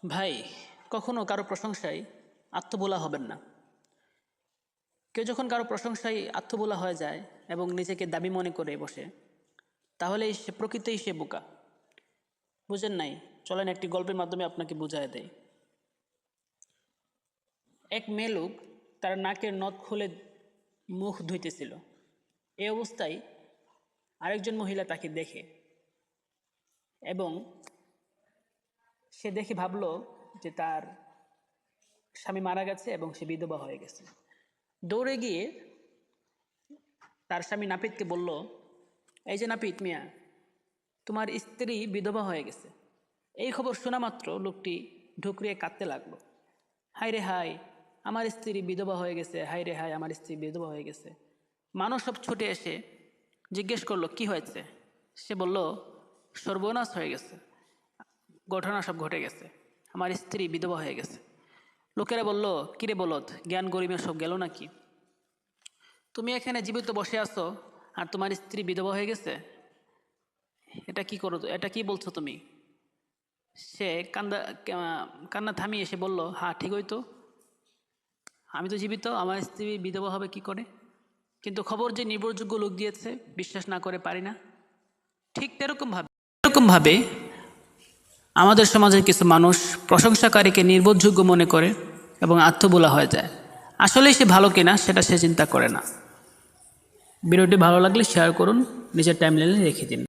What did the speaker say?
ভাই, কখনো কারো প্রশংসায় আত্মবোলা হবেন না। কেউ যখন কারো প্রশংসায় আত্মবোলা হয়ে যায় এবং নিজেকে দাবি মনে করে বসে, তাহলে সে প্রকৃতই সে বোকা। বুঝেন নাই? চলেন একটি গল্পের মাধ্যমে আপনাকে বুঝায় দেয়। এক মেয়ে লোক তার নাকের নথ খুলে মুখ ধুইতেছিল। এই অবস্থায় আরেকজন মহিলা তাকে দেখে এবং সে দেখে ভাবল যে তার স্বামী মারা গেছে এবং সে বিধবা হয়ে গেছে। দৌড়ে গিয়ে তার স্বামী নাপিতকে বলল, এই যে নাপিত মিয়া, তোমার স্ত্রী বিধবা হয়ে গেছে। এই খবর শোনা মাত্র লোকটি ঢুকরিয়ে কাঁদতে লাগলো। হায় রে হায়, আমার স্ত্রী বিধবা হয়ে গেছে, হায় রে হায়, আমার স্ত্রী বিধবা হয়ে গেছে। মানুষ সব ছুটে এসে জিজ্ঞেস করলো কি হয়েছে। সে বলল, সর্বনাশ হয়ে গেছে, ঘটনা সব ঘটে গেছে, আমার স্ত্রী বিধবা হয়ে গেছে। লোকেরা বলল, কিরে বলদ, জ্ঞান গরিমের সব গেল নাকি? তুমি এখানে জীবিত বসে আছো আর তোমার স্ত্রী বিধবা হয়ে গেছে? এটা কি করো, এটা কি বলছো তুমি? সে কান্না থামিয়ে এসে বলল, হ্যাঁ ঠিকই তো, আমি তো জীবিত, আমার স্ত্রী বিধবা হবে কি করে? কিন্তু খবর যে নির্ভরযোগ্য লোক দিয়েছে, বিশ্বাস না করে পারি না। ঠিক এরকমভাবে আমাদের সমাজের কিছু মানুষ প্রশংসাকারীকে নির্ভরযোগ্য মনে করে এবং আত্মবোলা হয়ে যায়। আসলেই সে ভালো কিনা সেটা সে চিন্তা করে না। ভিডিওটি ভালো লাগলে শেয়ার করুন, নিজের টাইমলাইনে রেখে দিন।